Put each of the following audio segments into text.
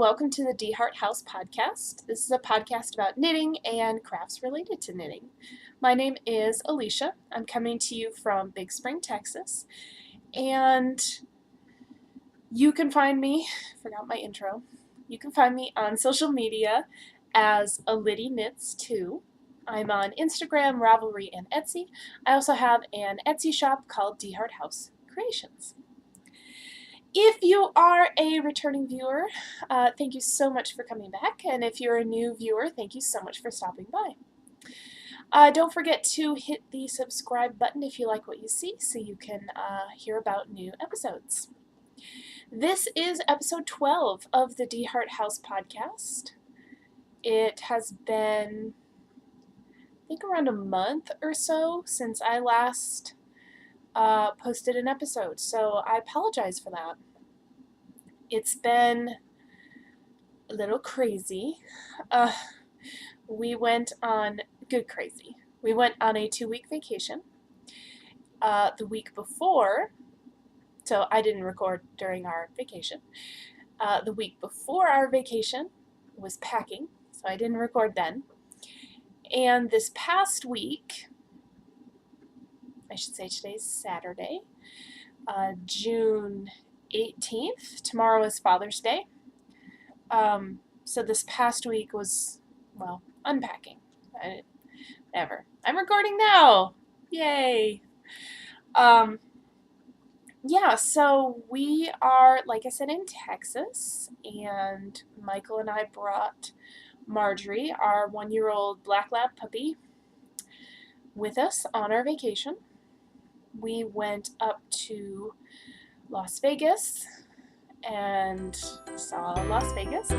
welcome to the DeHart House Podcast. This is a podcast about knitting and crafts related to knitting. My name is Alicia. I'm coming to you from Big Spring, Texas, and you can find me, forgot my intro, you can find me on social media as AlittyKnits2. I'm on Instagram, Ravelry, and Etsy. I also have an Etsy shop called DeHart House Creations. If you are a returning viewer, thank you so much for coming back, and if you're a new viewer, thank you so much for stopping by. Don't forget to hit the subscribe button if you like what you see, so you can hear about new episodes. This is episode 12 of the DeHart House Podcast. It has been, I think, around a month or so since I last posted an episode, so I apologize for that. It's been a little crazy. We went on a 2-week vacation. The week before, so I didn't record during our vacation. The week before our vacation was packing, so I didn't record then. And this past week, I should say today's Saturday, June 18th. Tomorrow is Father's Day. So this past week was, well, unpacking. Whatever. I'm recording now. Yay. Yeah, so we are, like I said, in Texas, and Michael and I brought Marjorie, our 1-year-old black lab puppy, with us on our vacation. We went up to Las Vegas and saw Las Vegas.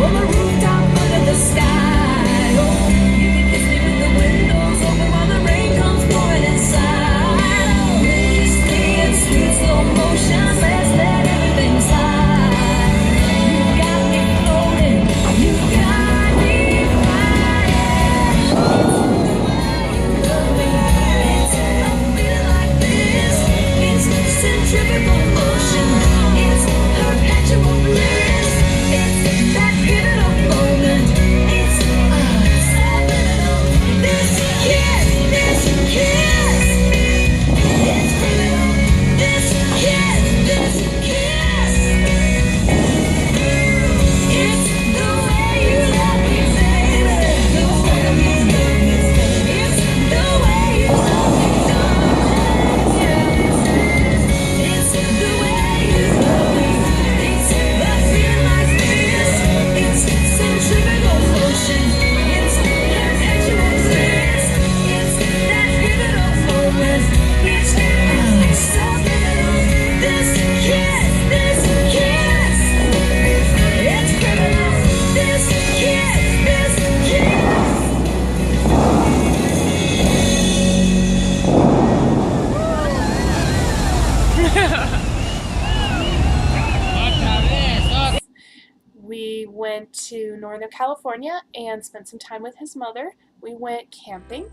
On the rooftop we went to Northern California and spent some time with his mother. We went camping.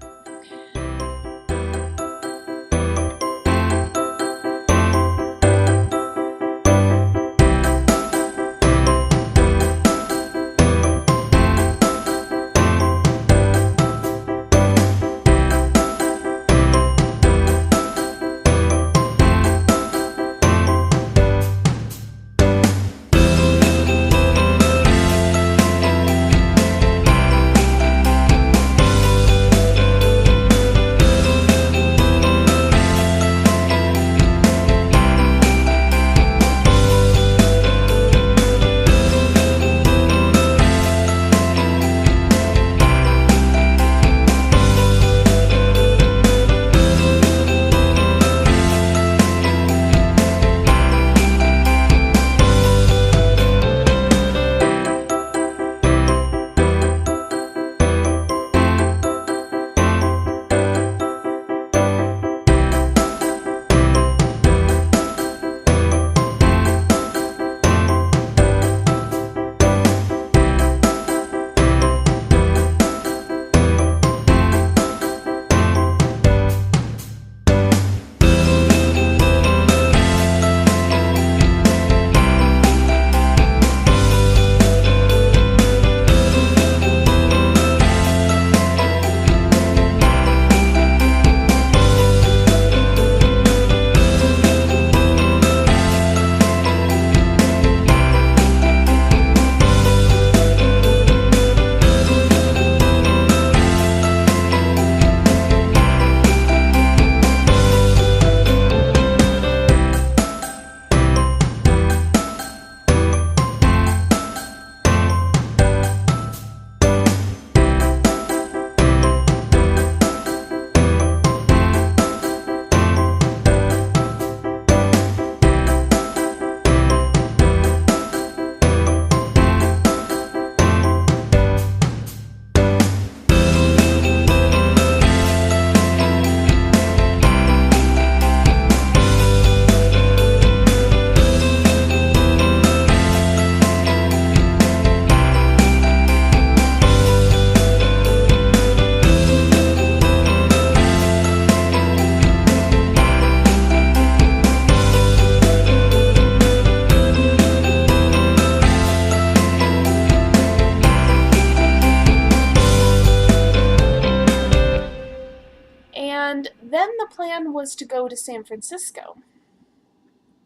And then the plan was to go to San Francisco.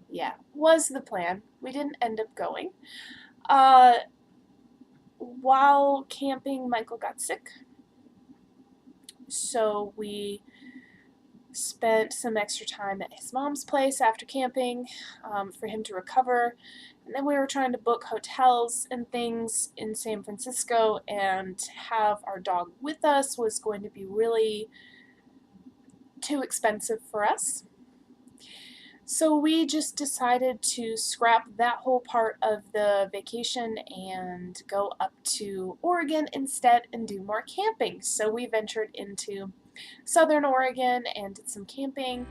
Yeah, was the plan. We didn't end up going. While camping, Michael got sick. So we spent some extra time at his mom's place after camping for him to recover. And then we were trying to book hotels and things in San Francisco, and have our dog with us was going to be really too expensive for us. So we just decided to scrap that whole part of the vacation and go up to Oregon instead and do more camping. So we ventured into Southern Oregon and did some camping.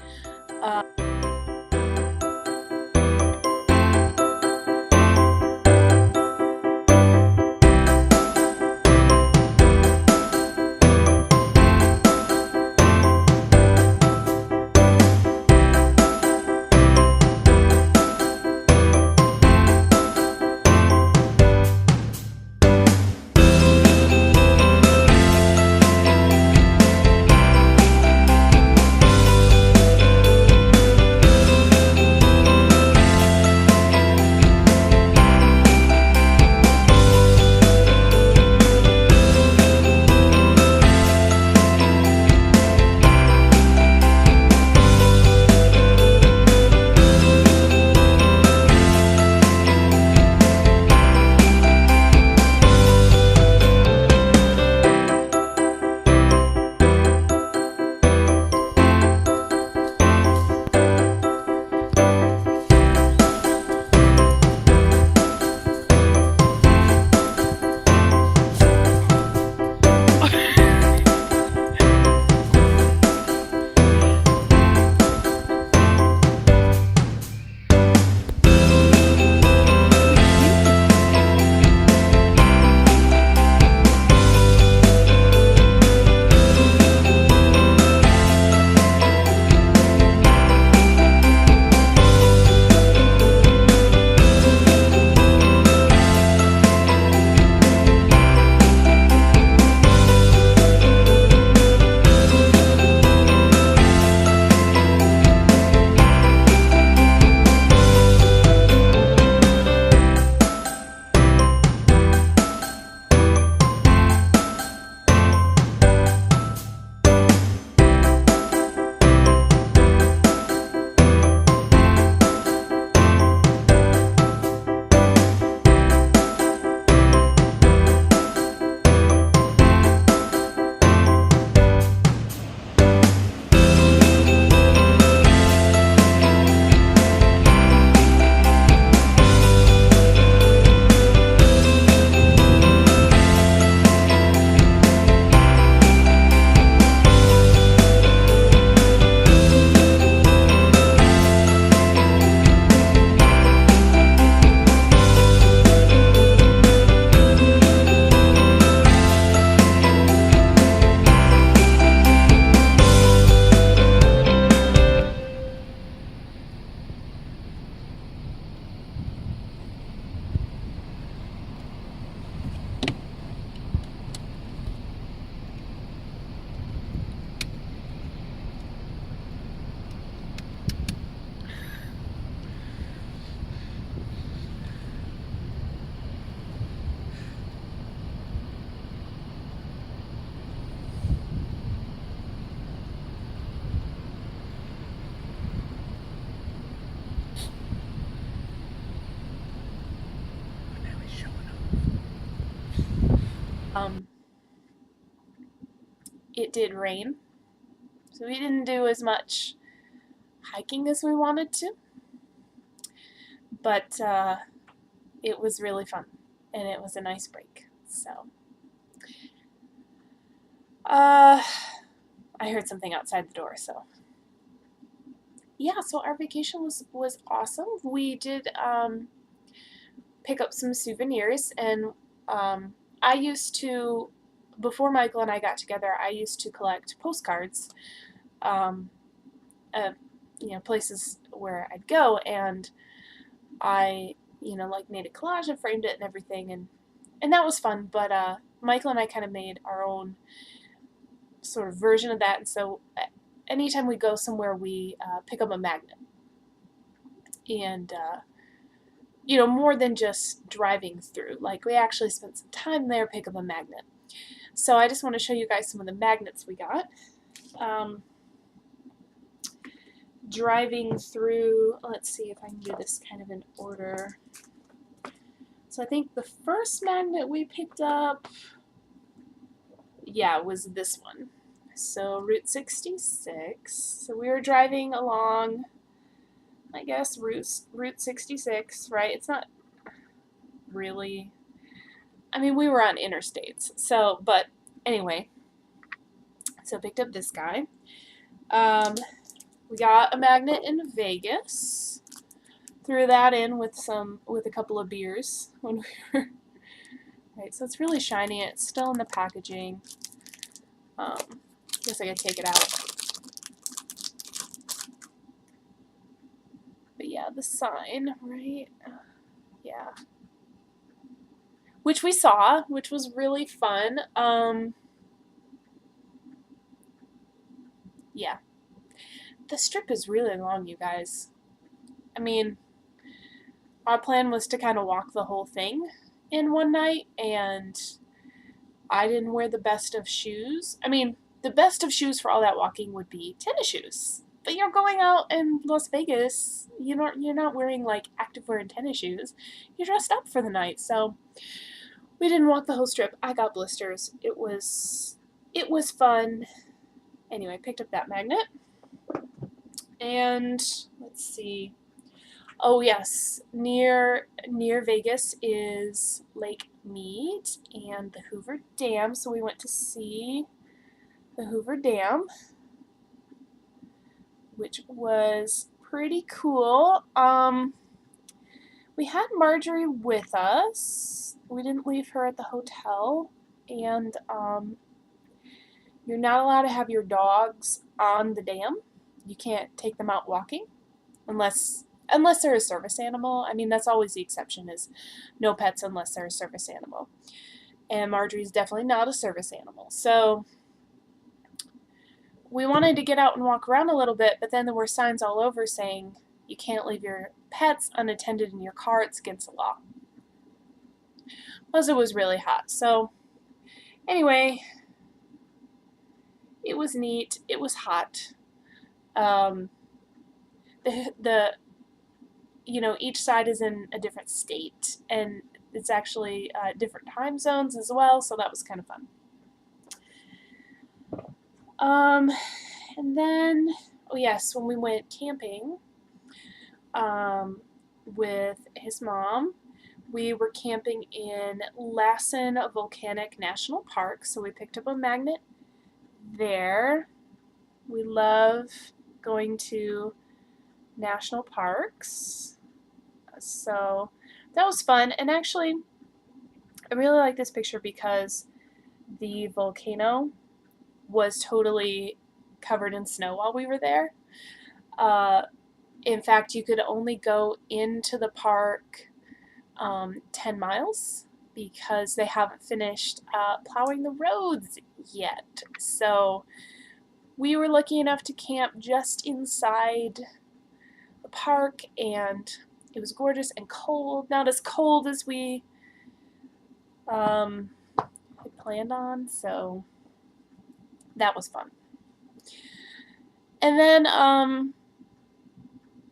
Um, it did rain, so we didn't do as much hiking as we wanted to, but it was really fun, and it was a nice break. So, I heard something outside the door, so yeah. So our vacation was awesome. We did pick up some souvenirs, and I used to, before Michael and I got together, I used to collect postcards, um, of places where I'd go, and I like made a collage and framed it and everything, and that was fun. But Michael and I kind of made our own sort of version of that, and so anytime we go somewhere, we pick up a magnet, and more than just driving through. Like, we actually spent some time there, pick up a magnet. So I just want to show you guys some of the magnets we got. Driving through, let's see if I can do this kind of in order. So I think the first magnet we picked up, was this one. So Route 66. So we were driving along, I guess, Route 66, right? It's not really, we were on interstates. So, but anyway, so picked up this guy. We got a magnet in Vegas. Threw that in with a couple of beers when we were. Right, so it's really shiny. It's still in the packaging. Guess I could take it out. But yeah, the sign, right? Yeah. Which we saw, which was really fun. Yeah. The strip is really long, you guys. Our plan was to kind of walk the whole thing in one night, and I didn't wear the best of shoes. The best of shoes for all that walking would be tennis shoes. But you're going out in Las Vegas. You're not wearing like activewear and tennis shoes. You're dressed up for the night. So we didn't walk the whole strip. I got blisters. It was fun. Anyway, picked up that magnet. And let's see. Oh yes, near Vegas is Lake Mead and the Hoover Dam. So we went to see the Hoover Dam, which was pretty cool. We had Marjorie with us. We didn't leave her at the hotel, and you're not allowed to have your dogs on the dam. You can't take them out walking unless they're a service animal. That's always the exception, is no pets unless they're a service animal. And Marjorie's definitely not a service animal. So we wanted to get out and walk around a little bit, but then there were signs all over saying you can't leave your pets unattended in your car. It's against the law. Plus, it was really hot. So anyway, it was neat. It was hot. Each side is in a different state, and it's actually different time zones as well, so that was kind of fun. And then, when we went camping with his mom, we were camping in Lassen Volcanic National Park, so we picked up a magnet there. We love going to national parks, so that was fun. And actually, I really like this picture because the volcano was totally covered in snow while we were there. In fact, you could only go into the park 10 miles because they haven't finished plowing the roads yet. So we were lucky enough to camp just inside the park, and it was gorgeous and cold. Not as cold as we had planned on, so that was fun. And then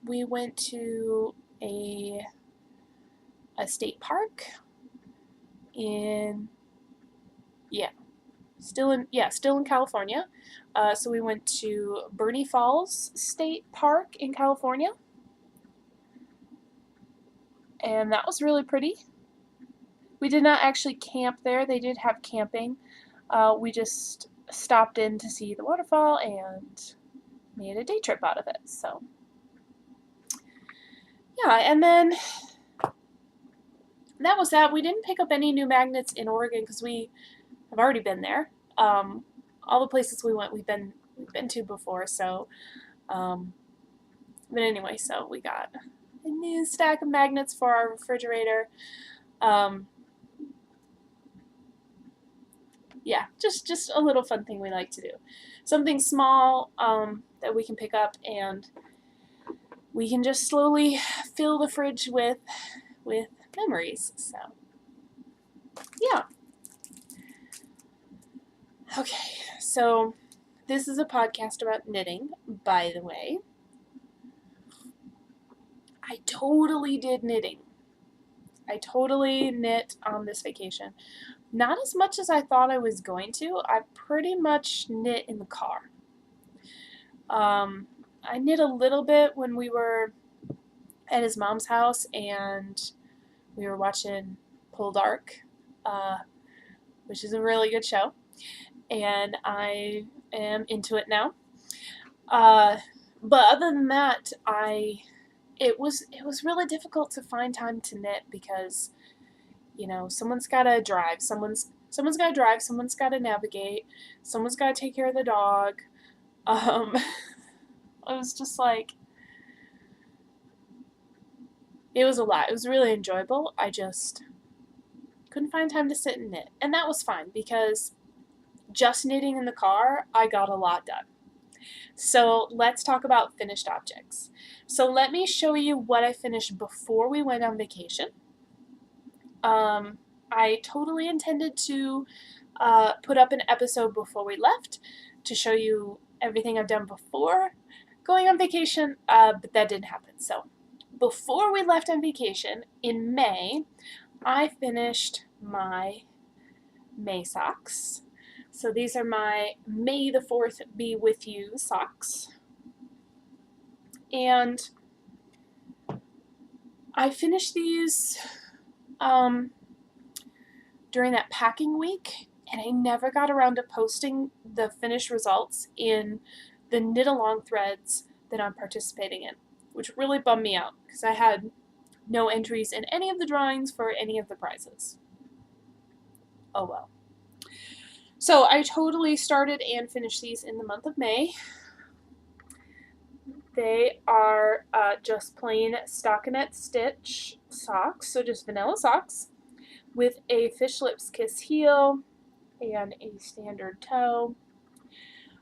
we went to a state park in Yeah, still in California. So we went to Bernie Falls State Park in California, and that was really pretty. We did not actually camp there. They did have camping. We just stopped in to see the waterfall and made a day trip out of it. So, yeah, and then that was that. We didn't pick up any new magnets in Oregon because we have already been there. All the places we went, we've been to before. So, but anyway, so we got a new stack of magnets for our refrigerator. Yeah, just a little fun thing we like to do. Something small that we can pick up, and we can just slowly fill the fridge with memories. So, yeah. Okay, so this is a podcast about knitting, by the way. I totally did knitting. I totally knit on this vacation. Not as much as I thought I was going to. I pretty much knit in the car. I knit a little bit when we were at his mom's house and we were watching Pull Dark, which is a really good show, and I am into it now. But other than that, it was really difficult to find time to knit because, someone's got to drive, someone's got to drive, someone's got to navigate, someone's got to take care of the dog. It was just like, it was a lot. It was really enjoyable. I just couldn't find time to sit and knit. And that was fine because just knitting in the car, I got a lot done. So let's talk about finished objects. So let me show you what I finished before we went on vacation. I totally intended to put up an episode before we left to show you everything I've done before going on vacation, but that didn't happen. So before we left on vacation in May, I finished my May socks. So these are my May the 4th Be With You socks. And I finished these during that packing week, and I never got around to posting the finished results in the knit along threads that I'm participating in, which really bummed me out because I had no entries in any of the drawings for any of the prizes. Oh well. So I totally started and finished these in the month of May. They are just plain stockinette stitch socks, so just vanilla socks, with a Fish Lips Kiss heel and a standard toe.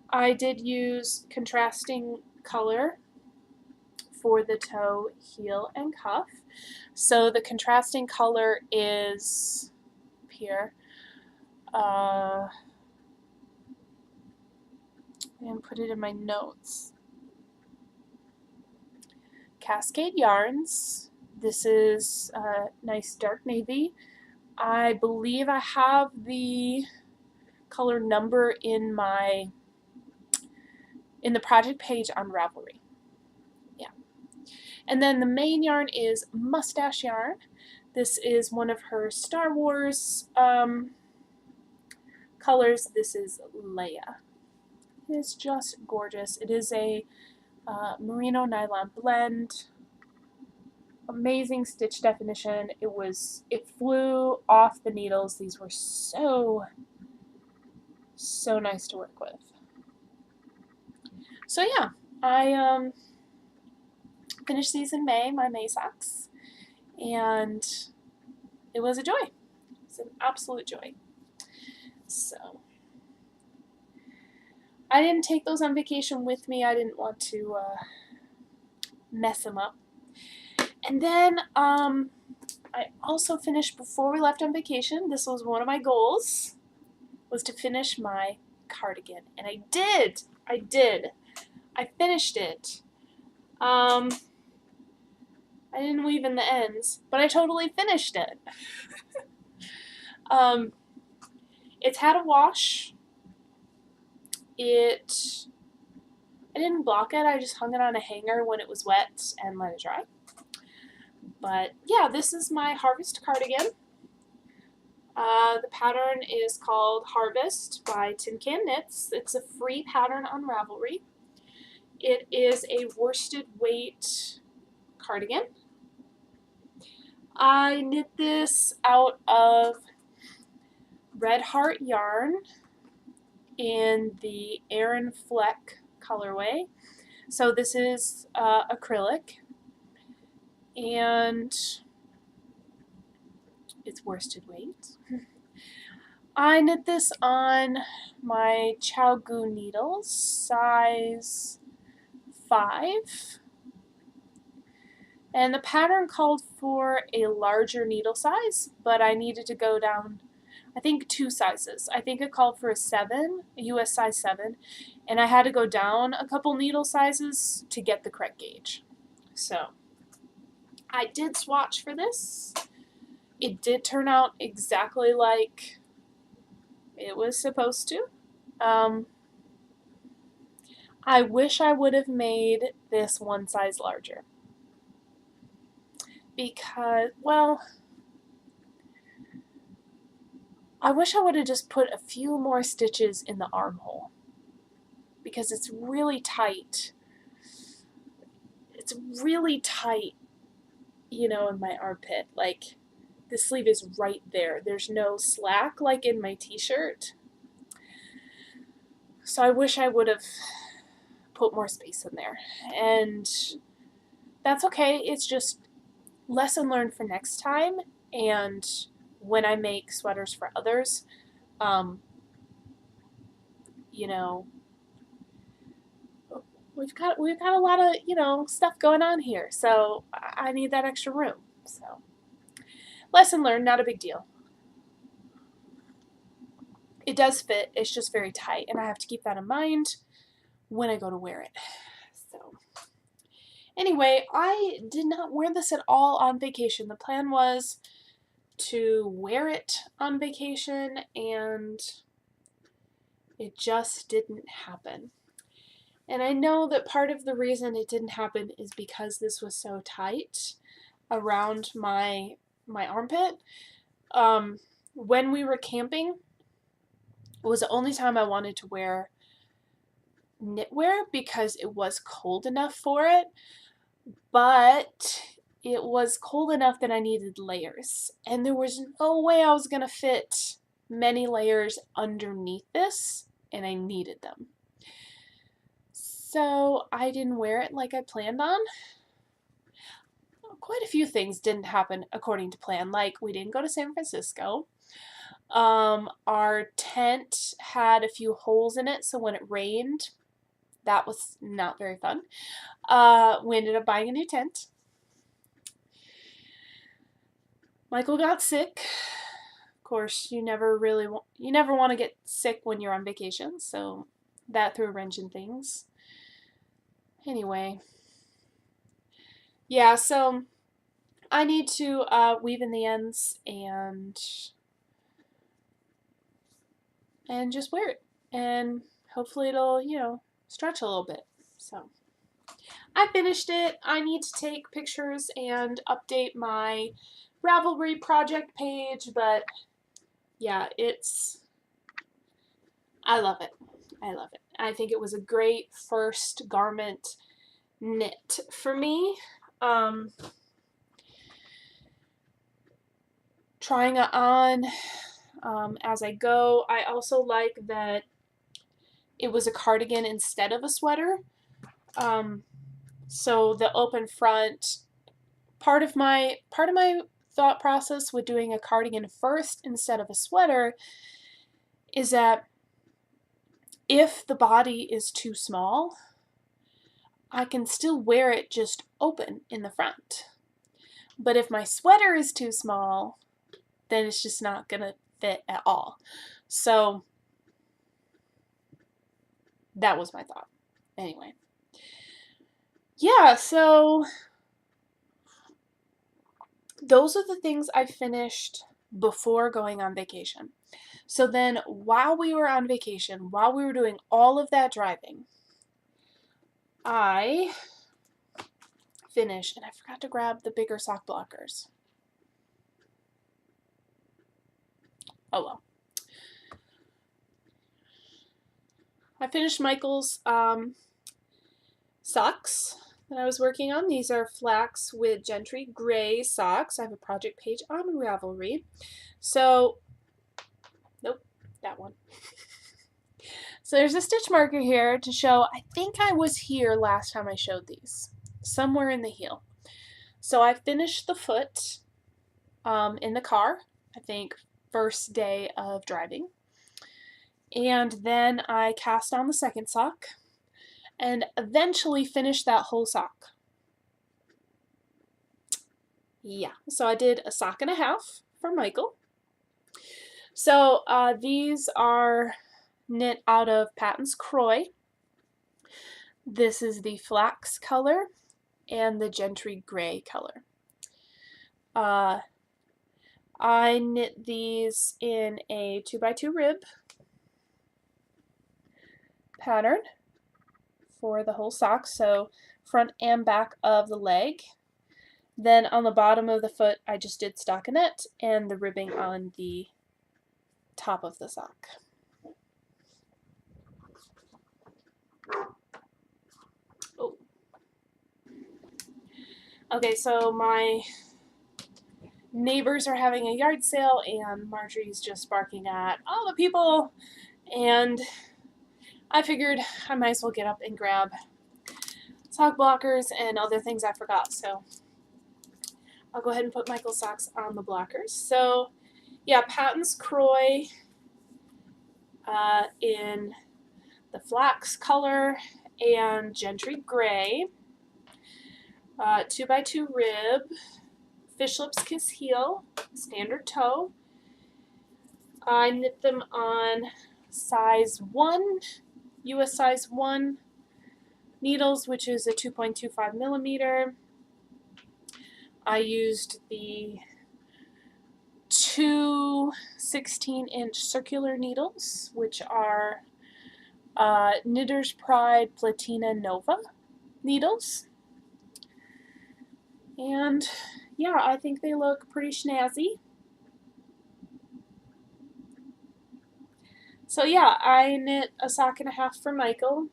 I did use contrasting color for the toe, heel, and cuff. So the contrasting color is here. And put it in my notes. Cascade Yarns. This is nice dark navy. I believe I have the color number in the project page on Ravelry. Yeah. And then the main yarn is Mustache Yarn. This is one of her Star Wars colors. This is Leia. It is just gorgeous. It is a merino nylon blend. Amazing stitch definition. It flew off the needles. These were so nice to work with. So yeah, I finished these in May, my May socks, and it was a joy. It's an absolute joy. So I didn't take those on vacation with me. I didn't want to mess them up. And then I also finished before we left on vacation. This was one of my goals, was to finish my cardigan. And I did. I finished it. I didn't weave in the ends, but I totally finished it. It's had a wash. I didn't block it, I just hung it on a hanger when it was wet and let it dry. But yeah, this is my Harvest cardigan. The pattern is called Harvest by Tin Can Knits. It's a free pattern on Ravelry. It is a worsted weight cardigan. I knit this out of Red Heart yarn in the Aran Fleck colorway. So this is acrylic, and it's worsted weight. I knit this on my Chow-Gu needles, size 5. And the pattern called for a larger needle size, but I needed to go down, I think, 2 sizes. I think it called for a 7, a US size 7, and I had to go down a couple needle sizes to get the correct gauge. So I did swatch for this. It did turn out exactly like it was supposed to. I wish I would have made this 1 size larger. Because, well, I wish I would have just put a few more stitches in the armhole. Because it's really tight. It's really tight, you know, in my armpit. Like, the sleeve is right there. There's no slack like in my t-shirt. So I wish I would have put more space in there. And that's okay. It's just lesson learned for next time. And when I make sweaters for others, you know, we've got a lot of, you know, stuff going on here. So I need that extra room. So lesson learned, not a big deal. It does fit, it's just very tight, and I have to keep that in mind when I go to wear it. So anyway, I did not wear this at all on vacation. The plan was to wear it on vacation, and it just didn't happen. And I know that part of the reason it didn't happen is because this was so tight around my armpit. When we were camping, it was the only time I wanted to wear knitwear because it was cold enough for it, but it was cold enough that I needed layers, and there was no way I was going to fit many layers underneath this, and I needed them. So I didn't wear it like I planned on. Quite a few things didn't happen according to plan, like we didn't go to San Francisco. Our tent had a few holes in it, so when it rained, that was not very fun. We ended up buying a new tent. Michael got sick. Of course, you never want to get sick when you're on vacation, so that threw a wrench in things. Anyway, yeah, so I need to weave in the ends and just wear it, and hopefully it'll, you know, stretch a little bit. So I finished it. I need to take pictures and update my Ravelry project page, but yeah, I love it. I love it. I think it was a great first garment knit for me. Trying it on as I go. I also like that it was a cardigan instead of a sweater. So the open front, part of my thought process with doing a cardigan first instead of a sweater is that if the body is too small, I can still wear it just open in the front. But if my sweater is too small, then it's just not gonna fit at all. So that was my thought. Anyway. Yeah, so those are the things I finished before going on vacation. So then while we were on vacation, while we were doing all of that driving, I finished, and I forgot to grab the bigger sock blockers. Oh well. I finished Michael's socks that I was working on. These are flax with gentry gray socks. I have a project page on Ravelry. So, nope, that one. So there's a stitch marker here to show, I think I was here last time I showed these, somewhere in the heel. So I finished the foot in the car, I think first day of driving. And then I cast on the second sock and eventually finished that whole sock. Yeah, so I did a sock and a half for Michael. So these are knit out of Patton's Croy. This is the flax color and the gentry gray color. I knit these in a 2x2 rib pattern for the whole sock, so front and back of the leg. Then on the bottom of the foot, I just did stockinette and the ribbing on the top of the sock. Oh. Okay, so my neighbors are having a yard sale and Marjorie's just barking at all the people, and I figured I might as well get up and grab sock blockers and other things I forgot. So I'll go ahead and put Michael's socks on the blockers. So yeah, Patton's Croy in the flax color and gentry gray, 2x2 rib, fish lips kiss heel, standard toe. I knit them on size 1, US size 1 needles, which is a 2.25 millimeter. I used the two 16-inch circular needles, which are Knitter's Pride Platina Nova needles. And yeah, I think they look pretty snazzy. So yeah, I knit a sock and a half for Michael.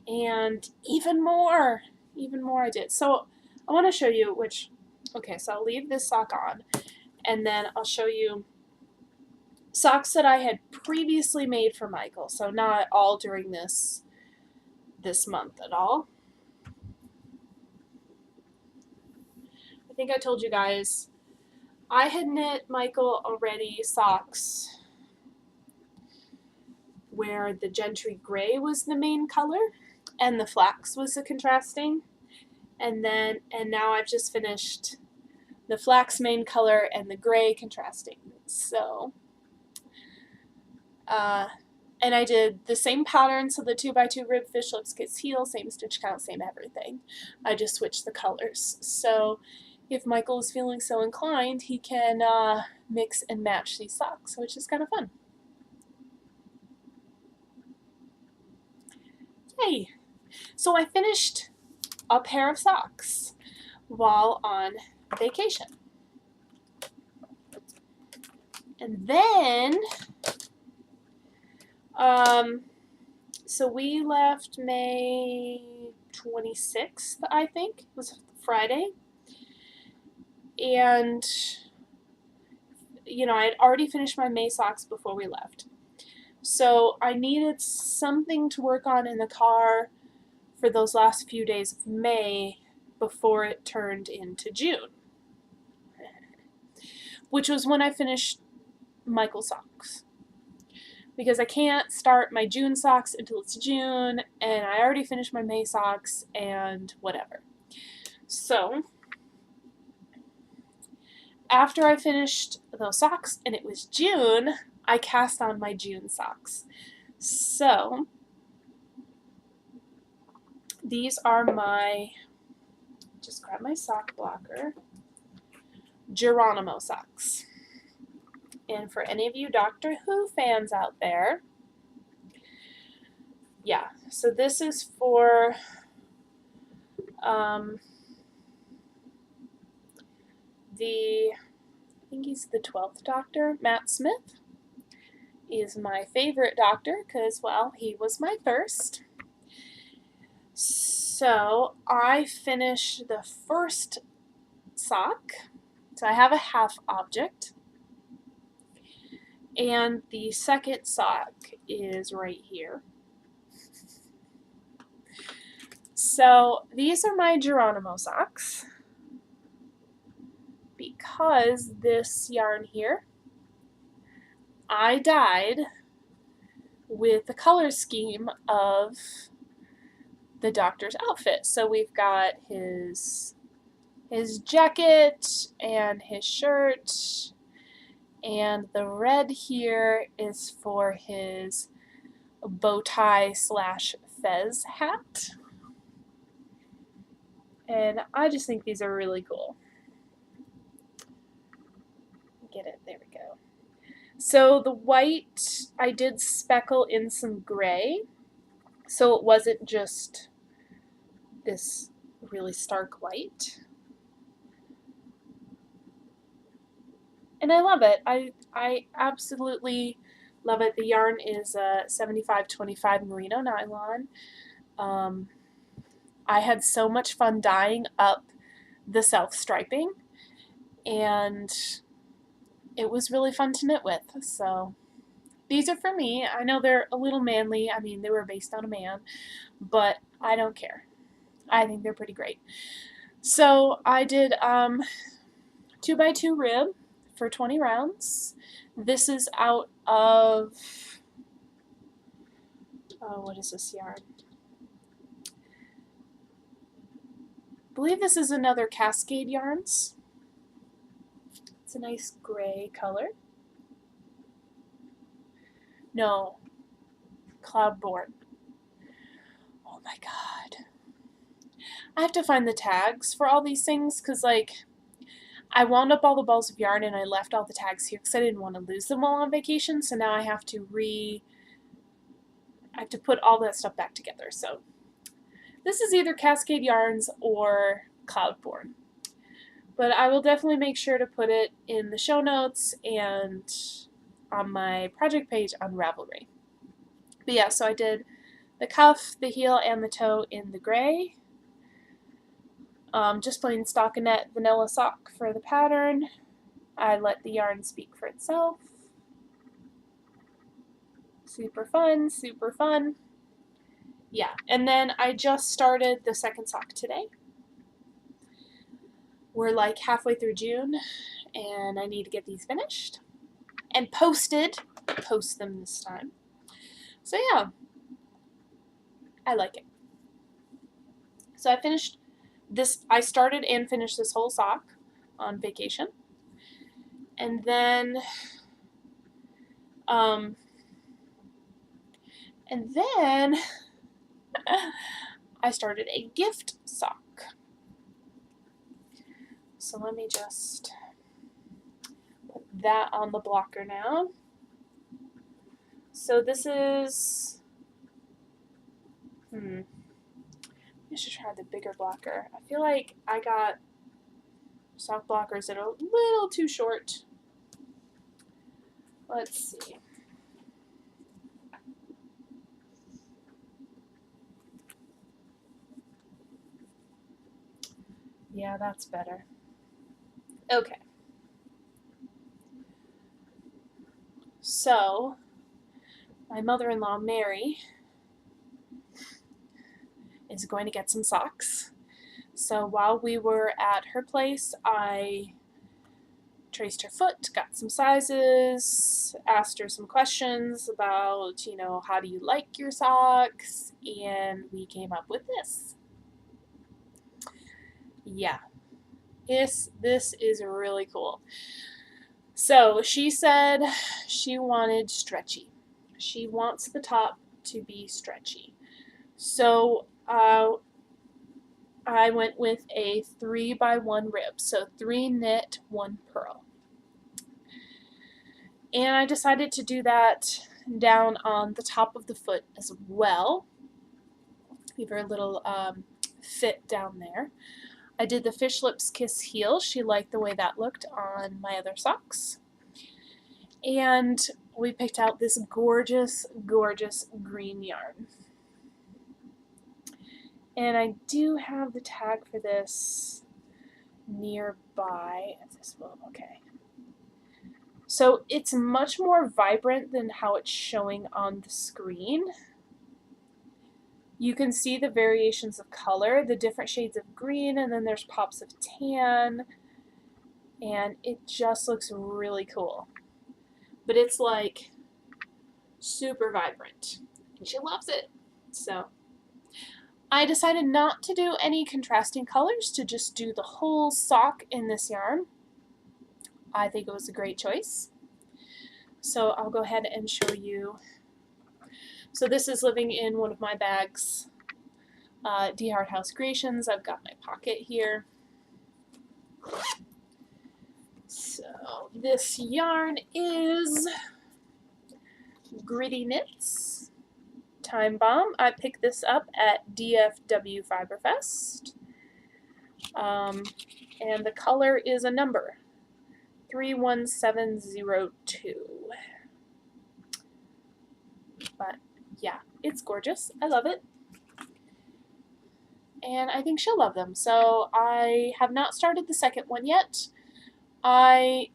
And even more I did. So I want to show you okay, so I'll leave this sock on, and then I'll show you socks that I had previously made for Michael. So not all during this month at all. I think I told you guys I had knit Michael already socks where the gentry gray was the main color and the flax was the contrasting. And now I've just finished the flax main color and the gray contrasting. So, and I did the same pattern, so the 2x2 rib, fish lips kiss heel, same stitch count, same everything. I just switched the colors. So if Michael is feeling so inclined, he can mix and match these socks, which is kind of fun. Yay! So I finished a pair of socks while on vacation. And then, so we left May 26th, I think, it was Friday. And, you know, I had already finished my May socks before we left. So I needed something to work on in the car for those last few days of May before it turned into June, which was when I finished Michael's socks. Because I can't start my June socks until it's June, and I already finished my May socks and whatever. So after I finished those socks and it was June, I cast on my June socks. So these are just grab my sock blocker. Geronimo socks. And for any of you Doctor Who fans out there, yeah, so this is for I think he's the 12th Doctor, Matt Smith, is my favorite Doctor because, well, he was my first. So I finished the first sock. So I have a half object. And the second sock is right here. So these are my Geronimo socks because this yarn here, I dyed with the color scheme of the Doctor's outfit. So we've got his jacket and his shirt, and the red here is for his bow tie / fez hat. And I just think these are really cool. Get it, there we go. So the white, I did speckle in some gray, so it wasn't just this really stark white. And I love it. I absolutely love it. The yarn is 75/25 merino nylon. I had so much fun dyeing up the self-striping, and it was really fun to knit with. So these are for me. I know they're a little manly. I mean, they were based on a man, but I don't care. I think they're pretty great. So I did 2x2 rib for 20 rounds. This is out of, what is this yarn? I believe this is another Cascade Yarns. It's a nice gray color. No, Cloudborne. Oh my god. I have to find the tags for all these things because, like, I wound up all the balls of yarn and I left all the tags here because I didn't want to lose them while on vacation. So now I have to put all that stuff back together. So this is either Cascade Yarns or Cloudborne. But I will definitely make sure to put it in the show notes and on my project page on Ravelry. But yeah, so I did the cuff, the heel, and the toe in the gray. Just plain stockinette vanilla sock for the pattern. I let the yarn speak for itself. Super fun, super fun. Yeah, and then I just started the second sock today. We're like halfway through June, and I need to get these finished and posted. Post them this time. So yeah, I like it. So I finished this. I started and finished this whole sock on vacation, and then I started a gift sock. So let me just put that on the blocker now. So this is, I should try the bigger blocker. I feel like I got sock blockers that are a little too short. Let's see. Yeah, that's better. Okay. So, my mother-in-law, Mary, is going to get some socks. So while we were at her place, I traced her foot, got some sizes, asked her some questions about, how do you like your socks, and we came up with this. Yeah, this is really cool. So she said she wanted stretchy. She wants the top to be stretchy. So I I went with a 3x1 rib, so 3 knit, 1 purl. And I decided to do that down on the top of the foot as well. Leave her a little fit down there. I did the Fish Lips Kiss heel. She liked the way that looked on my other socks. And we picked out this gorgeous, gorgeous green yarn. And I do have the tag for this nearby. If this will, okay. So it's much more vibrant than how it's showing on the screen. You can see the variations of color, the different shades of green, and then there's pops of tan. And it just looks really cool. But it's like super vibrant. And she loves it. So I decided not to do any contrasting colors, to just do the whole sock in this yarn. I think it was a great choice. So I'll go ahead and show you. So this is living in one of my bags, DeHart House Creations. I've got my pocket here. So this yarn is Gritty Knits Time Bomb. I picked this up at DFW Fiberfest. And the color is a number, 31702. But yeah, it's gorgeous. I love it. And I think she'll love them. So I have not started the second one yet. While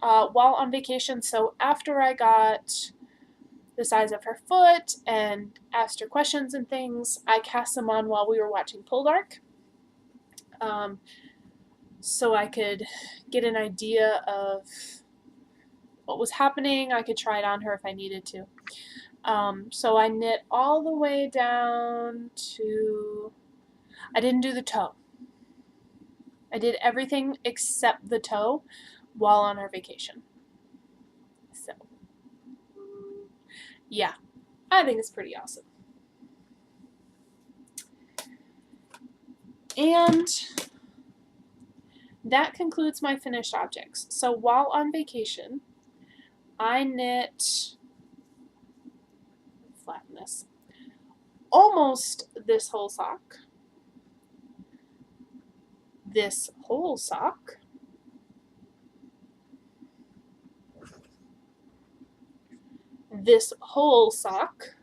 on vacation, so after I got the size of her foot and asked her questions and things, I cast them on while we were watching Poldark. So I could get an idea of what was happening. I could try it on her if I needed to. So I knit all the way down to, I didn't do the toe. I did everything except the toe while on our vacation. So, yeah, I think it's pretty awesome. And that concludes my finished objects. So while on vacation, I knit, flatten this, almost this whole sock, this whole sock, this whole sock,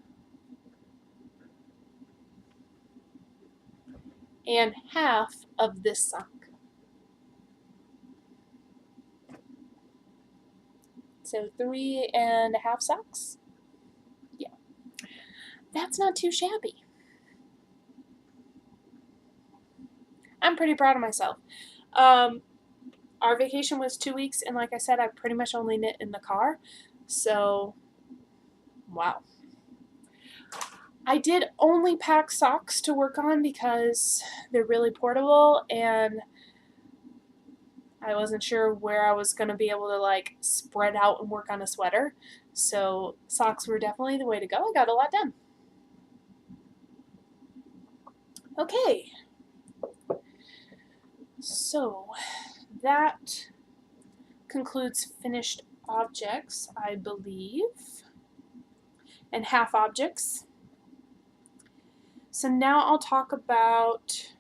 and half of this sock. So 3.5 socks. Yeah. That's not too shabby. I'm pretty proud of myself. Our vacation was 2 weeks, and like I said, I pretty much only knit in the car. So, wow. I did only pack socks to work on because they're really portable, and I wasn't sure where I was going to be able to like spread out and work on a sweater. So socks were definitely the way to go. I got a lot done. Okay. So that concludes finished objects, I believe, and half objects. So now I'll talk about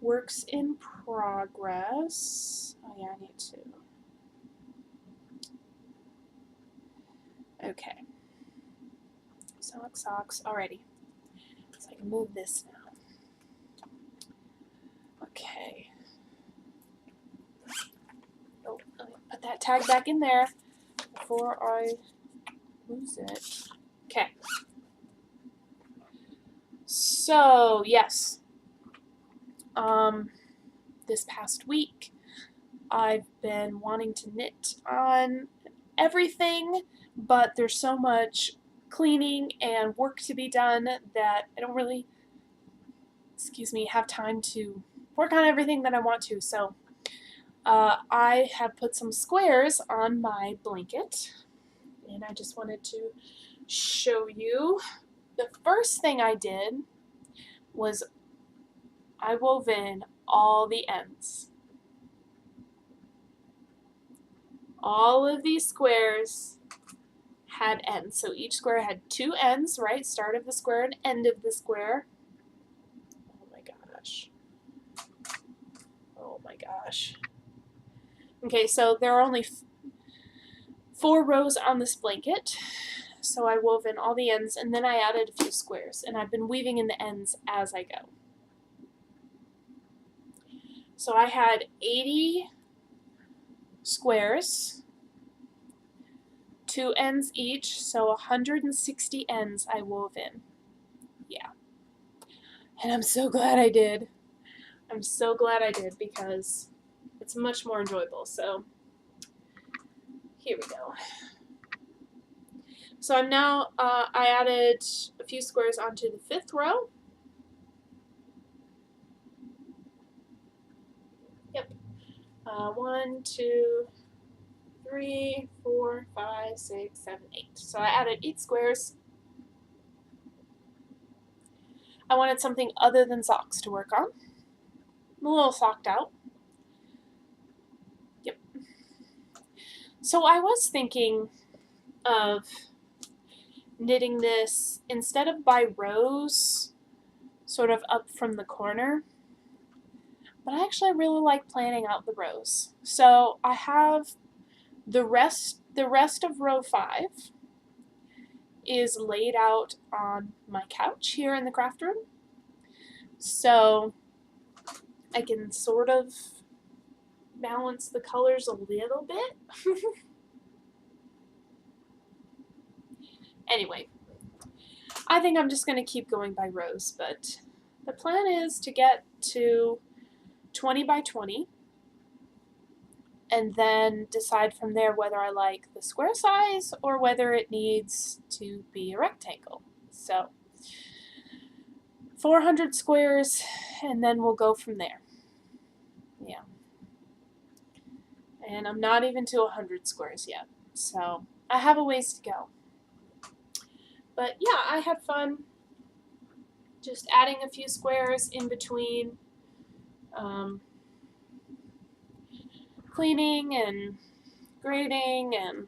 works in progress. Oh yeah, I need to. Okay. Socks. Alrighty. So I can move this now. Okay. Oh, let me put that tag back in there before I lose it. Okay. So, yes. This past week, I've been wanting to knit on everything, but there's so much cleaning and work to be done that I don't really, have time to work on everything that I want to. So I have put some squares on my blanket, and I just wanted to show you. The first thing I did was I wove in all the ends. All of these squares had ends. So each square had 2 ends, right? Start of the square and end of the square. Oh my gosh. Oh my gosh. Okay, so there are only 4 rows on this blanket. So I wove in all the ends and then I added a few squares. And I've been weaving in the ends as I go. So I had 80 squares, 2 ends each, so 160 ends I wove in. Yeah. And I'm so glad I did. I'm so glad I did because it's much more enjoyable. So here we go. So I'm now, I added a few squares onto the 5th row. Yep. 1, 2, 3, 4, 5, 6, 7, 8. So I added 8 squares. I wanted something other than socks to work on. I'm a little socked out. Yep. So I was thinking of knitting this instead of by rows, sort of up from the corner. But I actually really like planning out the rows. So I have the rest of row 5 is laid out on my couch here in the craft room. So I can sort of balance the colors a little bit. Anyway, I think I'm just going to keep going by rows, but the plan is to get to 20 by 20 and then decide from there whether I like the square size or whether it needs to be a rectangle. So 400 squares and then we'll go from there. Yeah. And I'm not even to 100 squares yet, so I have a ways to go. But yeah, I had fun just adding a few squares in between, cleaning and grading and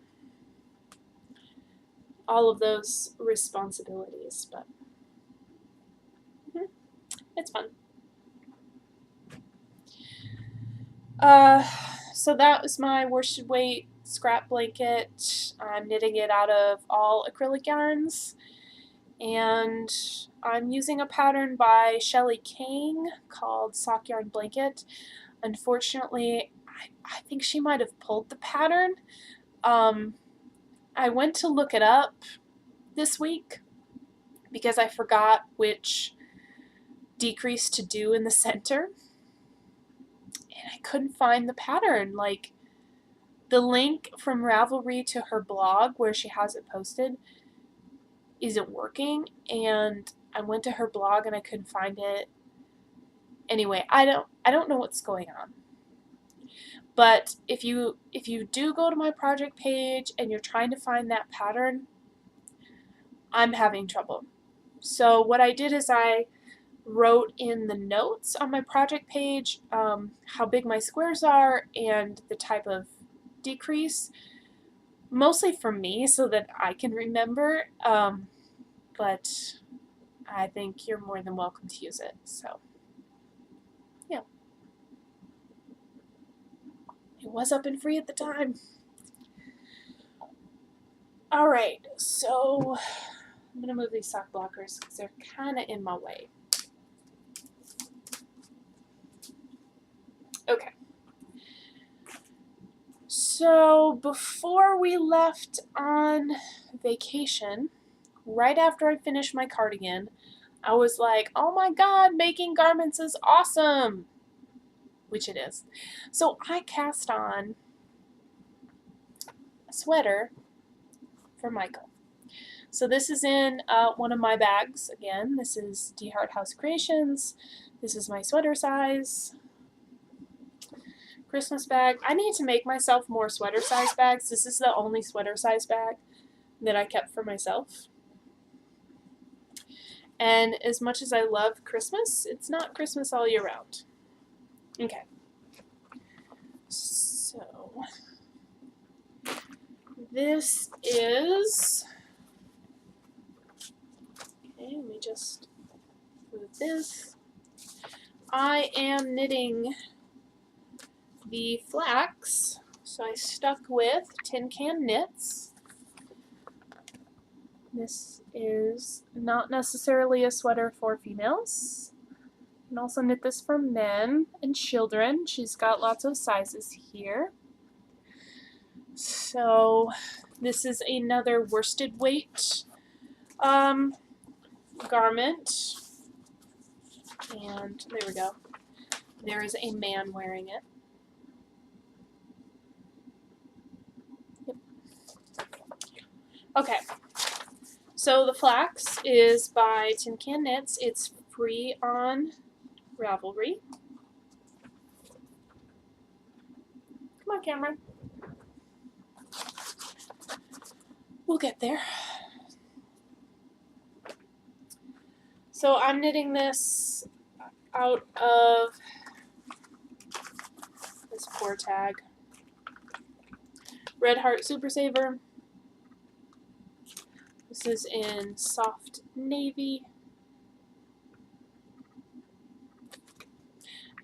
all of those responsibilities, but it's fun. So that was my worsted weight scrap blanket. I'm knitting it out of all acrylic yarns, and I'm using a pattern by Shelley King called Sock Yarn Blanket. Unfortunately, I think she might have pulled the pattern. I went to look it up this week because I forgot which decrease to do in the center, and I couldn't find the pattern. Like, the link from Ravelry to her blog where she has it posted isn't working, and I went to her blog and I couldn't find it. Anyway, I don't know what's going on. But if you do go to my project page and you're trying to find that pattern, I'm having trouble. So what I did is I wrote in the notes on my project page how big my squares are and the type of decrease, mostly for me so that I can remember, but I think you're more than welcome to use it. So yeah, it was up and free at the time. Alright, so I'm going to move these sock blockers because they're kind of in my way. Okay. So before we left on vacation, right after I finished my cardigan, I was like, oh my god, making garments is awesome! Which it is. So I cast on a sweater for Michael. So this is in one of my bags. Again, this is DeHart House Creations. This is my sweater size. Christmas bag. I need to make myself more sweater size bags. This is the only sweater size bag that I kept for myself. And as much as I love Christmas, it's not Christmas all year round. Okay. So this is, okay, let me just move this. I am knitting the flax, so I stuck with Tin Can Knits. This is not necessarily a sweater for females. You can also knit this for men and children. She's got lots of sizes here. So this is another worsted weight garment. And there we go. There is a man wearing it. Yep. Okay. So the flax is by Tin Can Knits. It's free on Ravelry. Come on, Cameron. We'll get there. So I'm knitting this out of this poor tag. Red Heart Super Saver. This is in soft navy.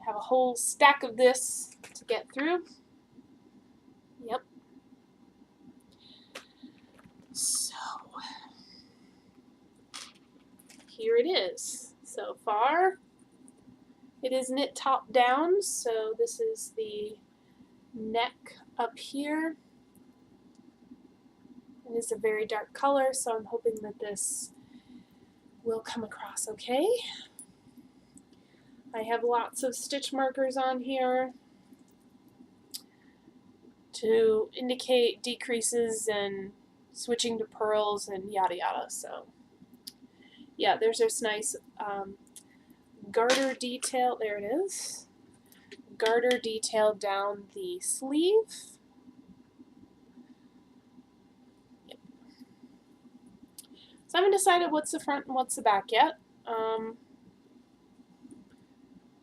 I have a whole stack of this to get through. Yep. So here it is. So far, it is knit top down, so this is the neck up here. It is a very dark color, so I'm hoping that this will come across okay. I have lots of stitch markers on here to indicate decreases and switching to purls and yada yada. So yeah, there's this nice garter detail. There it is. Garter detail down the sleeve. Yep. So I haven't decided what's the front and what's the back yet.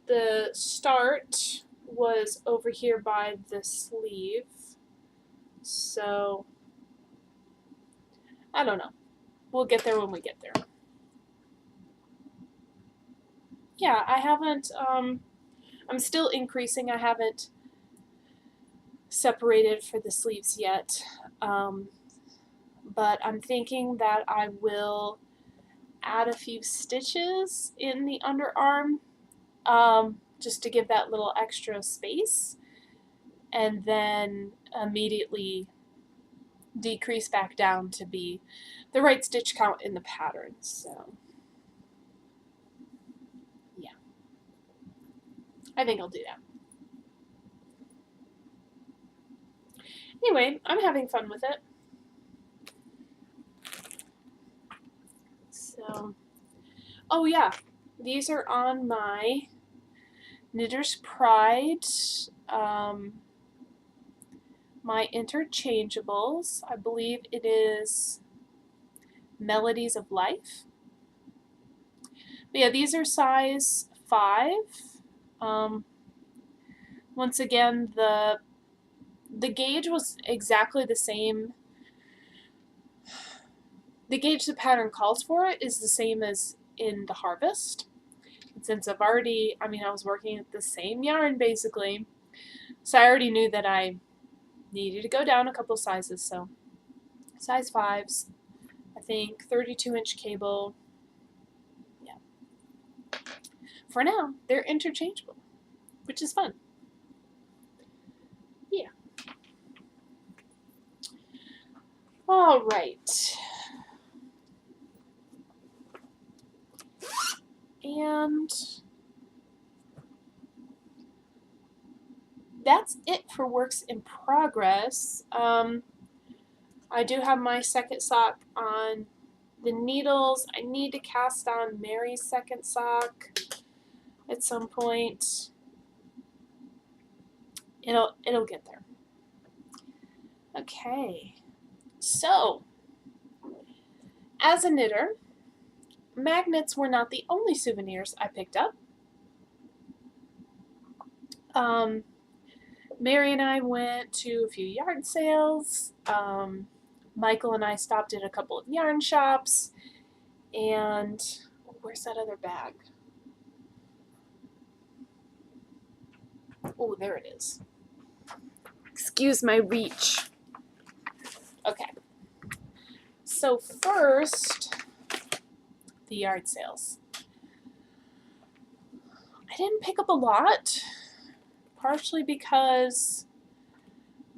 The start was over here by the sleeve, so I don't know. We'll get there when we get there. Yeah, I haven't, I'm still increasing. I haven't separated for the sleeves yet, but I'm thinking that I will add a few stitches in the underarm, just to give that little extra space, and then immediately decrease back down to be the right stitch count in the pattern. So yeah, I think I'll do that. Anyway, I'm having fun with it. So, oh yeah, these are on my Knitter's Pride, my interchangeables. I believe it is Melodies of Life. But yeah, these are size 5. Once again, the gauge was exactly the same. The gauge the pattern calls for it is the same as in the Harvest. And since I've already, I was working with the same yarn basically, so I already knew that I needed to go down a couple sizes. So size 5s, I think 32-inch cable. Yeah. For now, they're interchangeable, which is fun. Yeah. All right. And that's it for works in progress. I do have my second sock on the needles. I need to cast on Mary's second sock at some point. It'll get there. Okay. So, as a knitter, magnets were not the only souvenirs I picked up. Mary and I went to a few yard sales. Michael and I stopped at a couple of yarn shops. And where's that other bag? Oh, there it is. Excuse my reach. Okay. So first, the yard sales. I didn't pick up a lot, partially because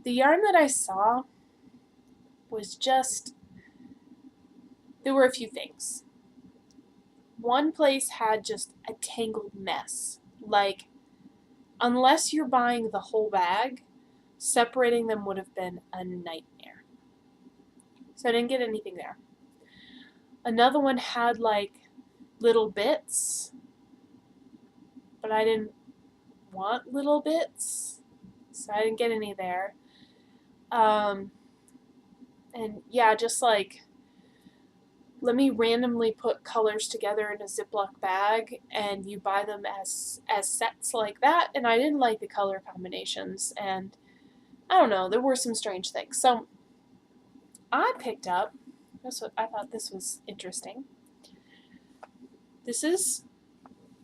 the yarn that I saw was just, there were a few things. One place had just a tangled mess. Like, unless you're buying the whole bag, separating them would have been a nightmare. So I didn't get anything there. Another one had like little bits, but I didn't want little bits, so I didn't get any there. And yeah, just like, let me randomly put colors together in a Ziploc bag, and you buy them as sets like that, and I didn't like the color combinations, and I don't know, there were some strange things. So I picked up, I thought this was interesting. This is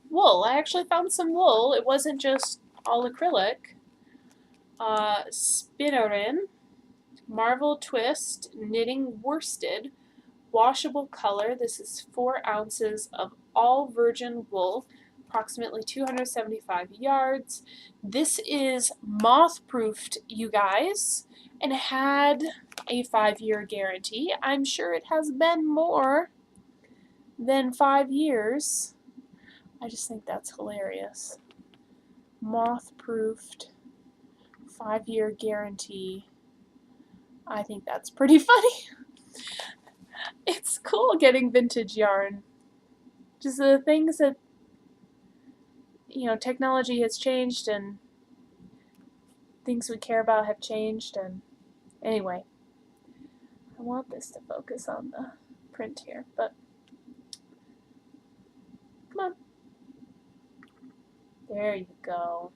wool. I actually found some wool. It wasn't just all acrylic. Spinnerin, Marvel Twist, knitting worsted, washable color. This is 4 ounces of all virgin wool, approximately 275 yards. This is moth-proofed, you guys, and had a 5-year guarantee. I'm sure it has been more than 5 years. I just think that's hilarious. Moth-proofed, 5-year guarantee. I think that's pretty funny. It's cool getting vintage yarn. Just the things that, you know, technology has changed and things we care about have changed. And anyway, I want this to focus on the print here, but come on. There you go.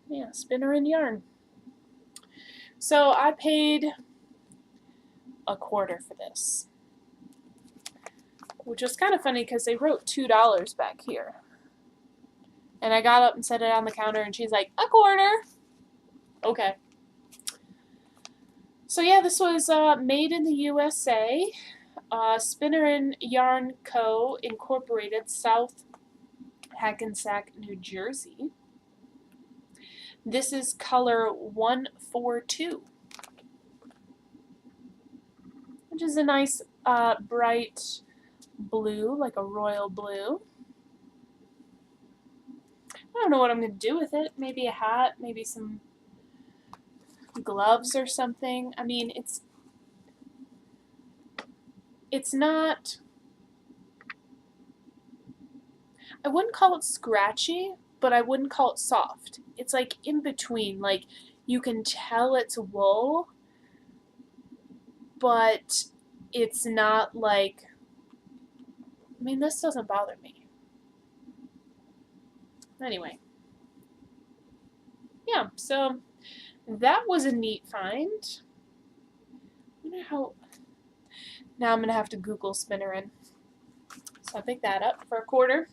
Yeah, Spinnerin yarn. So I paid $1.25 for this, which was kind of funny because they wrote $2 back here. And I got up and set it on the counter, and she's like, $0.25. Okay. So yeah, this was made in the USA. Spinnerin Yarn Co. Incorporated, South Hackensack, New Jersey. This is color 142, which is a nice bright blue, like a royal blue. I don't know what I'm going to do with it. Maybe a hat, maybe some gloves or something. I mean, it's not, I wouldn't call it scratchy, but I wouldn't call it soft. It's like in between. Like, you can tell it's wool, but it's not like, I mean, this doesn't bother me. Anyway. Yeah, so that was a neat find. I wonder how, now I'm going to have to Google Spinnerin. So I picked that up for $0.25.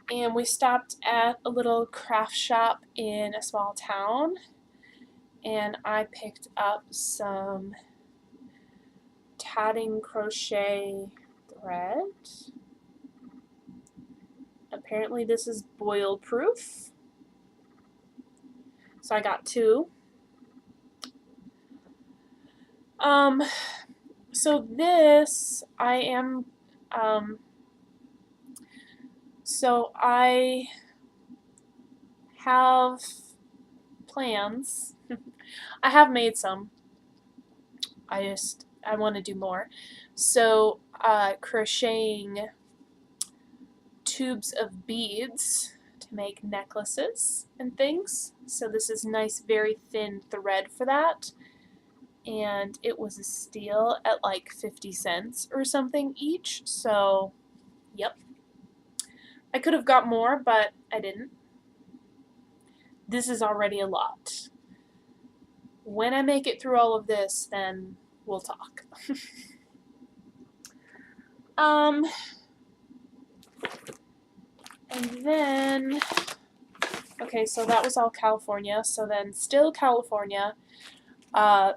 And we stopped at a little craft shop in a small town, and I picked up some tatting crochet thread. Apparently this is boil proof, so I got 2. So this so I have plans. I have made some. I want to do more. So crocheting tubes of beads to make necklaces and things. So this is nice, very thin thread for that. and it was a steal at like 50 cents or something each. So, yep. I could have got more, but I didn't. This is already a lot. When I make it through all of this, then we'll talk. And then, okay, so that was all California. So then, still California. I'm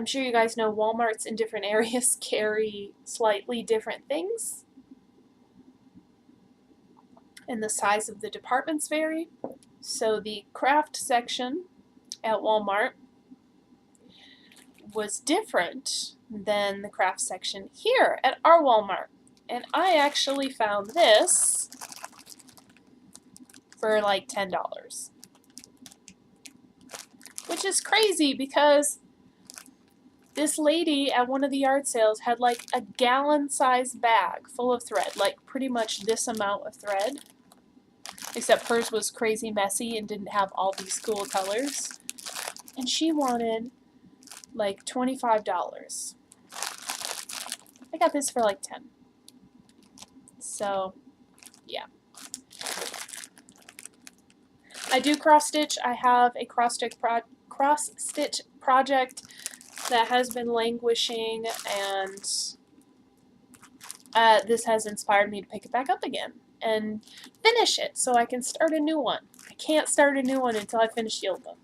sure you guys know Walmarts in different areas carry slightly different things, and the size of the departments vary. So the craft section at Walmart was different than the craft section here at our Walmart. And I actually found this for like $10, which is crazy because this lady at one of the yard sales had like a gallon-sized bag full of thread, like pretty much this amount of thread, except hers was crazy messy and didn't have all these cool colors. And she wanted like $25. I got this for like $10. So, yeah. I do cross stitch. I have a cross stitch project that has been languishing, and this has inspired me to pick it back up again and finish it so I can start a new one. I can't start a new one until I finish the old one.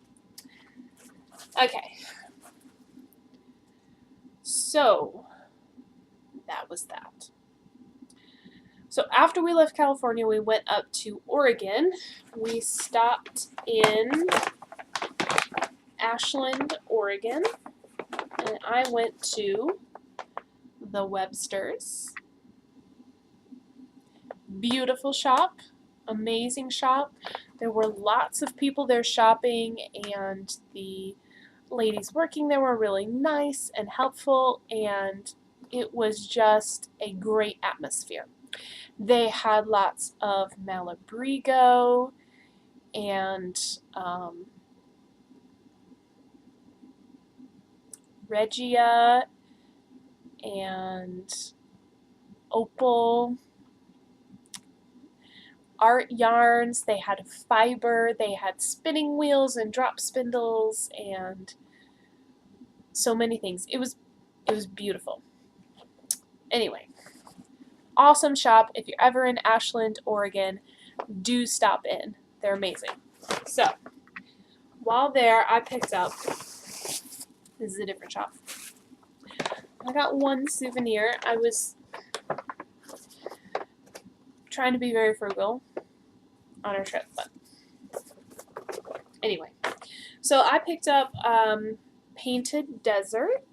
Okay. So, that was that. So after we left California, we went up to Oregon. We stopped in Ashland, Oregon, and I went to the Websters. Beautiful shop, amazing shop. There were lots of people there shopping, and the ladies working there were really nice and helpful, and it was just a great atmosphere. They had lots of Malabrigo and Regia and Opal art yarns. They had fiber. They had spinning wheels and drop spindles and so many things. It was beautiful. Anyway, awesome shop. If you're ever in Ashland, Oregon, do stop in. They're amazing. So, while there, I picked up, this is a different shop. I got one souvenir. I was trying to be very frugal on our trip, but anyway. So I picked up Painted Desert.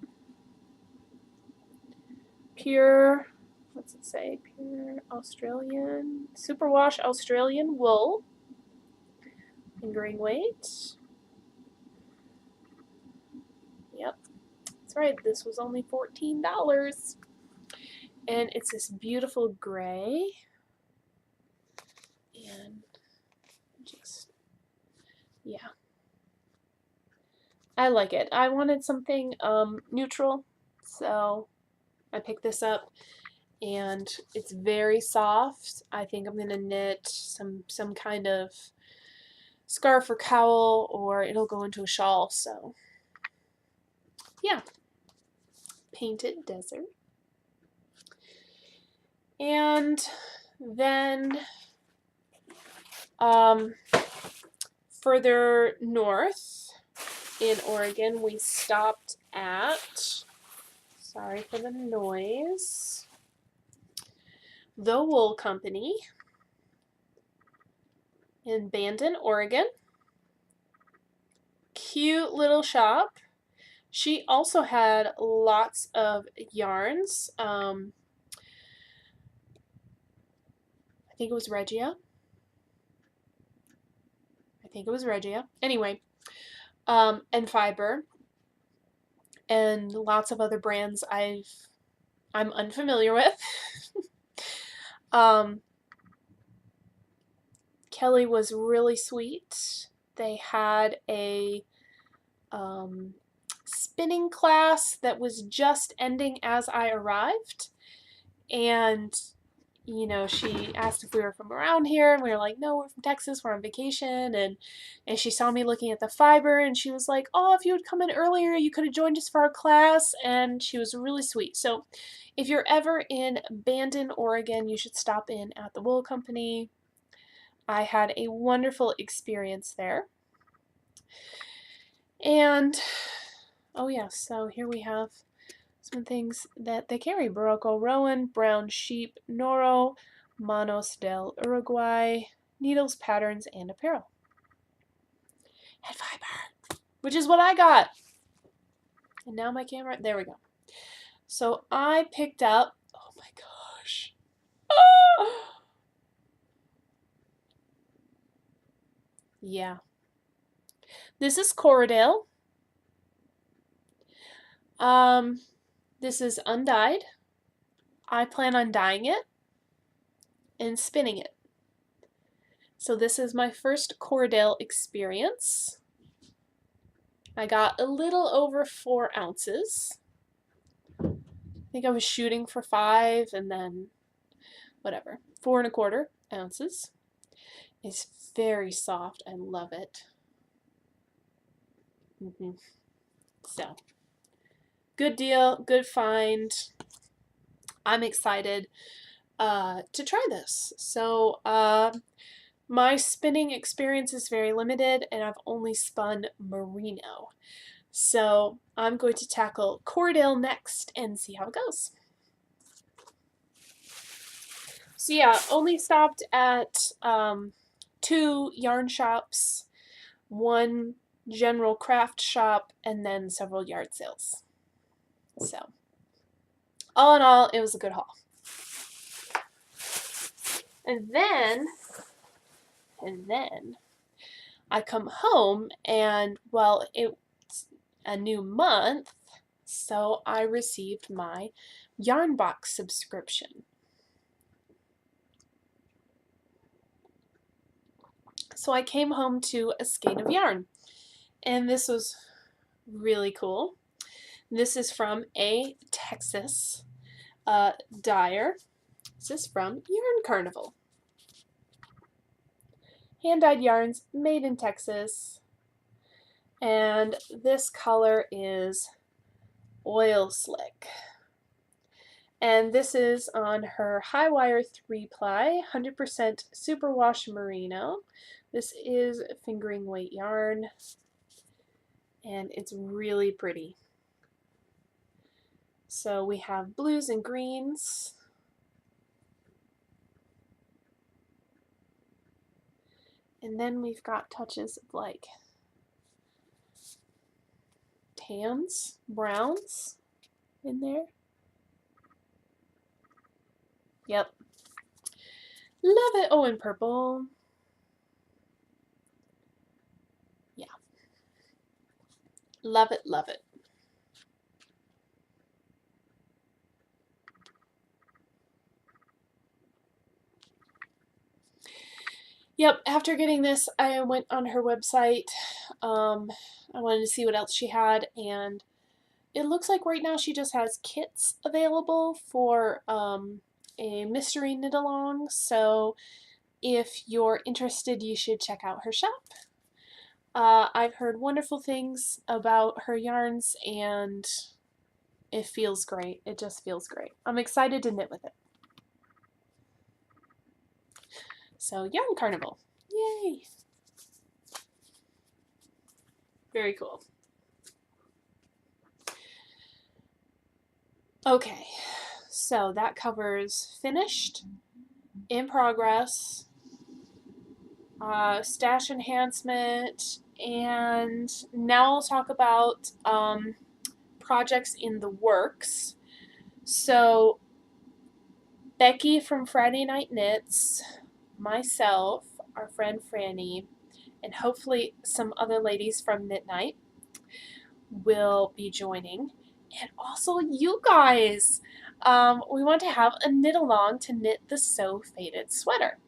Pure, what's it say? Pure Australian, superwash Australian wool. Fingering weight. Yep, that's right. This was only $14. And it's this beautiful gray. And just, yeah. I like it. I wanted something neutral, so I picked this up, and it's very soft. I think I'm gonna knit some kind of scarf or cowl, or it'll go into a shawl. So yeah, Painted Desert. And then further north in Oregon, we stopped at, sorry for the noise, The Wool Company in Bandon, Oregon. Cute little shop. She also had lots of yarns. I think it was Regia. Anyway, and fiber, and lots of other brands I'm unfamiliar with. Kelly was really sweet. They had a spinning class that was just ending as I arrived. And, you know, she asked if we were from around here, and we were like, no, we're from Texas, we're on vacation. And she saw me looking at the fiber, and she was like, oh, if you had come in earlier, you could have joined us for our class. And she was really sweet. So if you're ever in Bandon, Oregon, you should stop in at the Wool Company. I had a wonderful experience there. And, oh yeah, so here we have some things that they carry. Barroco Rowan, Brown Sheep, Noro, Manos del Uruguay, Needles, Patterns, and Apparel. And fiber, which is what I got. And now my camera, there we go. So I picked up, oh my gosh. Yeah. This is Corriedale. This is undyed. I plan on dyeing it and spinning it. So this is my first Corriedale experience. I got a little over 4 ounces. I think I was shooting for 5 and then whatever, 4 1/4 ounces. It's very soft. I love it. So, good deal, good find. I'm excited to try this. So, my spinning experience is very limited, and I've only spun merino. So I'm going to tackle Corriedale next and see how it goes. So yeah, only stopped at 2 yarn shops, 1 general craft shop, and then several yard sales. So all in all, it was a good haul. And then I come home, and well, it's a new month, so I received my yarn box subscription. So I came home to a skein of yarn, and this was really cool. This is from a Texas dyer. This is from Yarn Carnival. Hand-dyed yarns made in Texas. And this color is Oil Slick. And this is on her High Wire 3-ply, 100% superwash merino. This is fingering weight yarn, and it's really pretty. So we have blues and greens. And then we've got touches of like tans, browns in there. Yep. Love it. Oh, and purple. Yeah. Love it, love it. Yep, after getting this, I went on her website. I wanted to see what else she had, and it looks like right now she just has kits available for a mystery knit along. So if you're interested, you should check out her shop. I've heard wonderful things about her yarns, and it feels great. It just feels great. I'm excited to knit with it. So Yarn Carnival. Yay! Very cool. Okay, so that covers finished, in progress, stash enhancement, and now I'll talk about projects in the works. So Becky from Friday Night Knits, myself, our friend Franny, and hopefully some other ladies from Knit Night will be joining. And also you guys. We want to have a knit along to knit the So Faded sweater.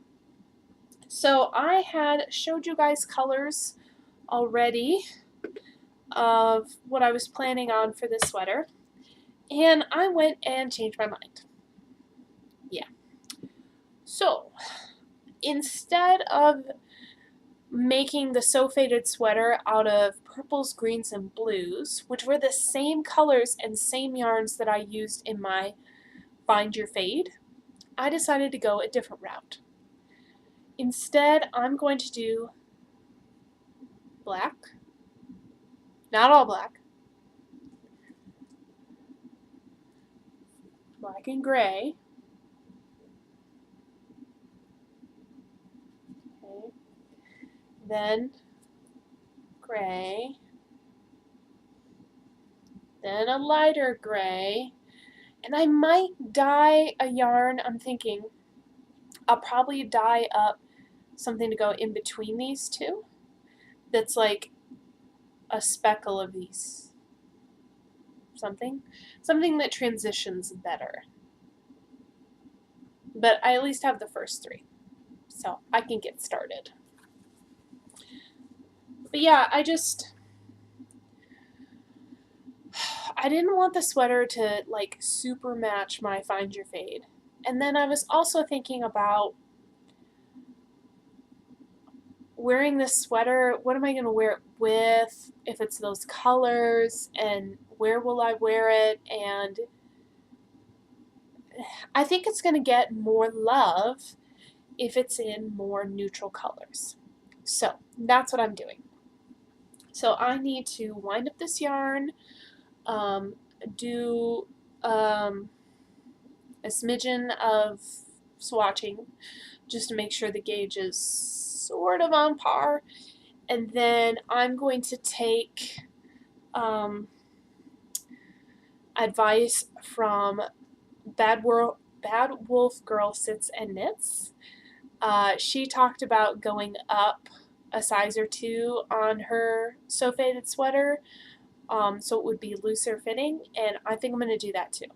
So I had showed you guys colors already of what I was planning on for this sweater, and I went and changed my mind. Yeah. So, instead of making the So Faded sweater out of purples, greens, and blues, which were the same colors and same yarns that I used in my Find Your Fade, I decided to go a different route. Instead, I'm going to do black, not all black, black and gray, okay, then gray, then a lighter gray, and I might dye a yarn. I'm thinking I'll probably dye up something to go in between these two that's like a speckle of these. Something that transitions better. But I at least have the first three, so I can get started. But yeah, I didn't want the sweater to like super match my Find Your Fade. And then I was also thinking about wearing this sweater, what am I going to wear it with, if it's those colors, and where will I wear it, and I think it's going to get more love if it's in more neutral colors. So that's what I'm doing. So I need to wind up this yarn, do a smidgen of swatching just to make sure the gauge is sort of on par, and then I'm going to take advice from Bad Wolf Girl Sits and Knits. She talked about going up a size or two on her So Faded sweater, so it would be looser fitting, and I think I'm going to do that too.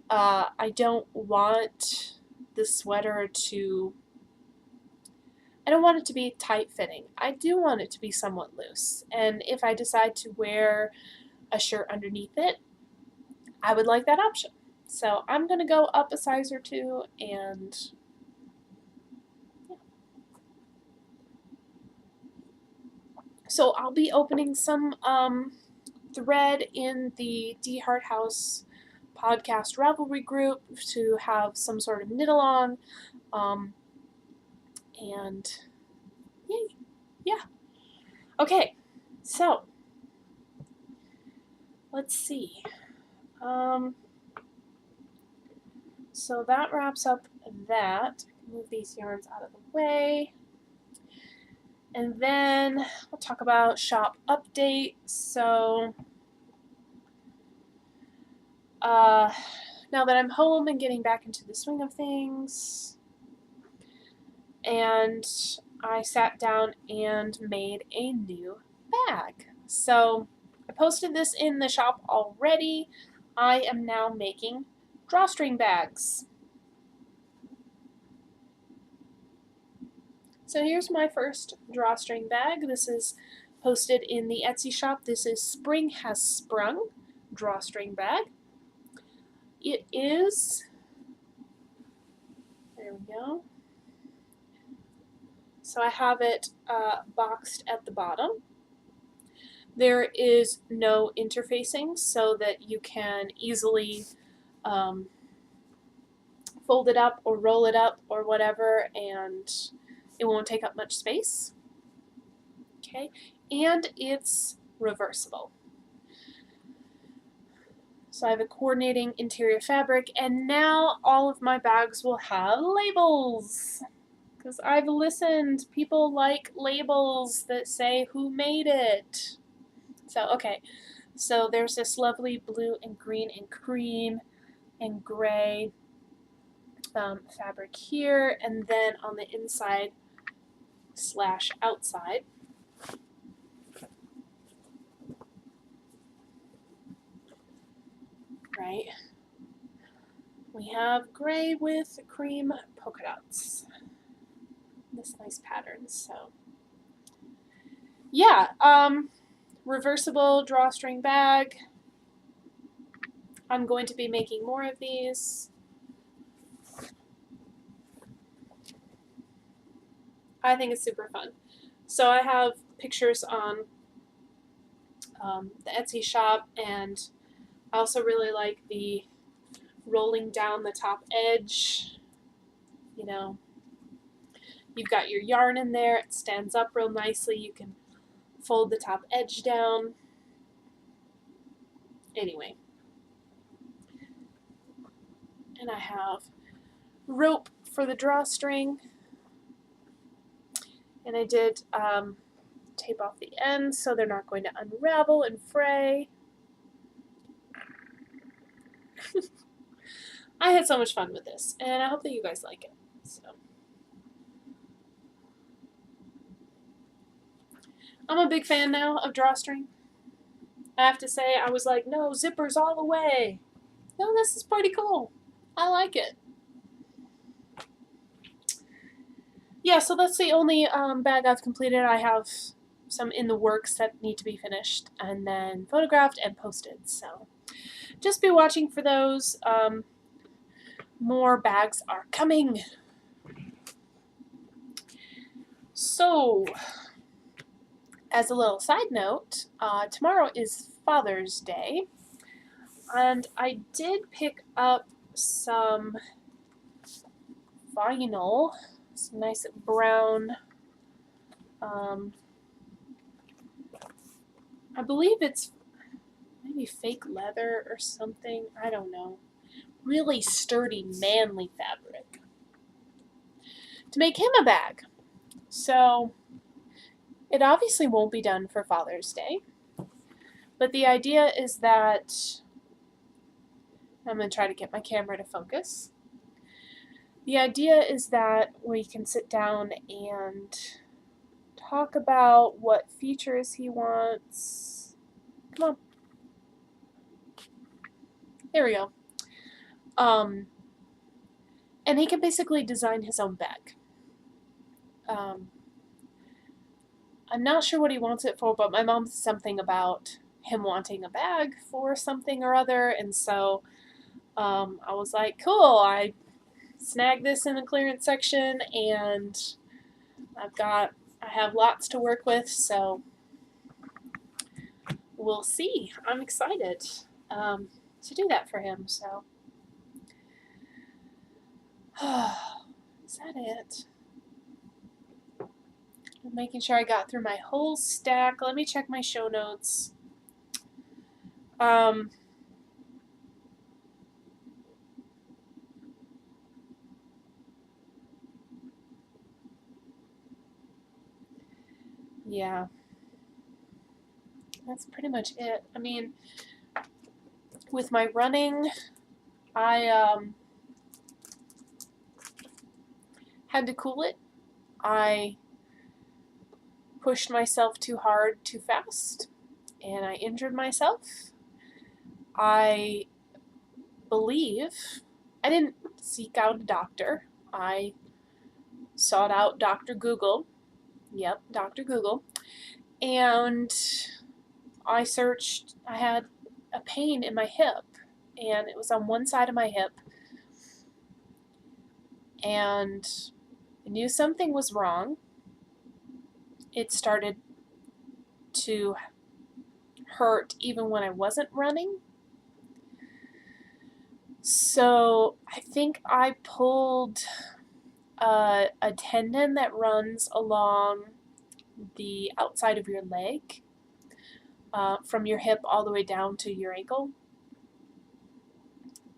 I don't want the sweater to, I don't want it to be tight fitting. I do want it to be somewhat loose, and if I decide to wear a shirt underneath it, I would like that option. So I'm going to go up a size or two, and yeah. So I'll be opening some thread in the DeHart House Podcast Ravelry group to have some sort of knit along, and yay, yeah. Okay, so let's see. So that wraps up that. Move these yarns out of the way. And then we'll talk about shop update. So now that I'm home and getting back into the swing of things, and I sat down and made a new bag. So I posted this in the shop already. I am now making drawstring bags. So here's my first drawstring bag. This is posted in the Etsy shop. This is Spring Has Sprung drawstring bag. It is, there we go. So I have it boxed at the bottom. There is no interfacing so that you can easily fold it up or roll it up or whatever, and it won't take up much space. Okay, and it's reversible. So I have a coordinating interior fabric, and now all of my bags will have labels. Because I've listened, people like labels that say who made it. So, okay, so there's this lovely blue and green and cream and gray fabric here, and then on the inside / outside, right, we have gray with cream polka dots. This nice pattern. So yeah, reversible drawstring bag. I'm going to be making more of these. I think it's super fun. So I have pictures on the Etsy shop, and I also really like the rolling down the top edge. You know, you've got your yarn in there, it stands up real nicely, you can fold the top edge down. Anyway, and I have rope for the drawstring, and I did tape off the ends so they're not going to unravel and fray. I had so much fun with this, and I hope that you guys like it. So, I'm a big fan now of drawstring. I have to say, I was like, no, zippers all the way. No, this is pretty cool. I like it. Yeah, so that's the only bag I've completed. I have some in the works that need to be finished and then photographed and posted. So just be watching for those. More bags are coming. So, as a little side note, tomorrow is Father's Day, and I did pick up some vinyl, some nice brown, I believe it's maybe fake leather or something, I don't know, really sturdy, manly fabric, to make him a bag. So, it obviously won't be done for Father's Day, but the idea is that, I'm going to try to get my camera to focus. The idea is that we can sit down and talk about what features he wants. Come on. There we go. And he can basically design his own bag. I'm not sure what he wants it for, but my mom said something about him wanting a bag for something or other, and so I was like, cool, I snagged this in the clearance section, and I have lots to work with, so we'll see. I'm excited to do that for him, so. Is that it? I'm making sure I got through my whole stack. Let me check my show notes. Yeah. That's pretty much it. I mean, with my running, I had to cool it. I pushed myself too hard, too fast, and I injured myself. I believe I didn't seek out a doctor. I sought out Dr. Google. Yep, Dr. Google. And I searched, I had a pain in my hip, and it was on one side of my hip. And I knew something was wrong. It started to hurt even when I wasn't running. So I think I pulled a tendon that runs along the outside of your leg, from your hip all the way down to your ankle.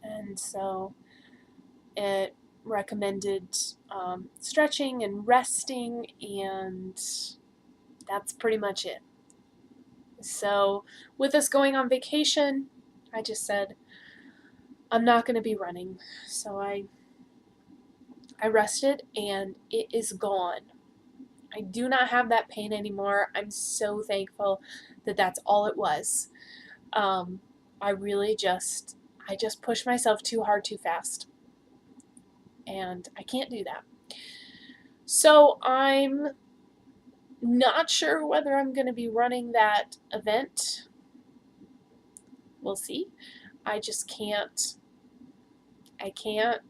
And so it recommended stretching and resting, and that's pretty much it. So with us going on vacation, I just said, I'm not going to be running. So I rested, and it is gone. I do not have that pain anymore. I'm so thankful that that's all it was. I just pushed myself too hard, too fast. And I can't do that. So I'm Not sure whether I'm going to be running that event. We'll see. I just can't. I can't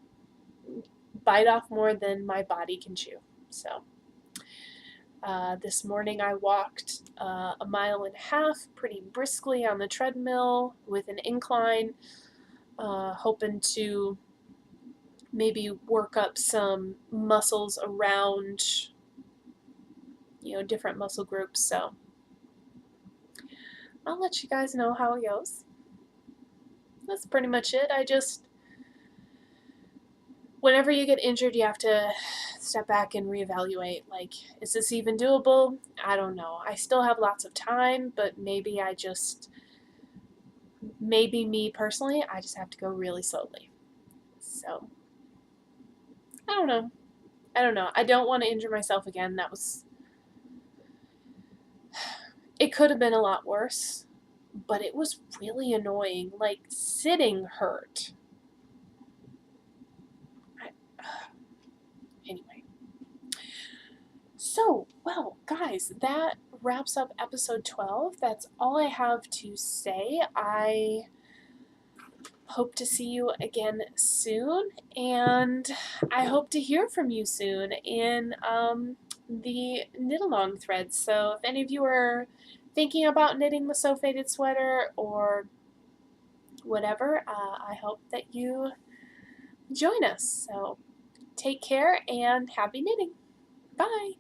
bite off more than my body can chew. So this morning I walked 1.5 miles pretty briskly on the treadmill with an incline, hoping to maybe work up some muscles around, different muscle groups. So I'll let you guys know how it goes. That's pretty much it. Whenever you get injured, you have to step back and reevaluate. Like, is this even doable? I don't know. I still have lots of time, but maybe me personally, I just have to go really slowly. So, I don't know. I don't want to injure myself again. It could have been a lot worse, but it was really annoying. Like, sitting hurt. Anyway. So, well, guys, that wraps up episode 12. That's all I have to say. I hope to see you again soon, and I hope to hear from you soon in the knit-along threads. So if any of you are thinking about knitting the sew faded sweater or whatever, I hope that you join us. So take care and happy knitting. Bye!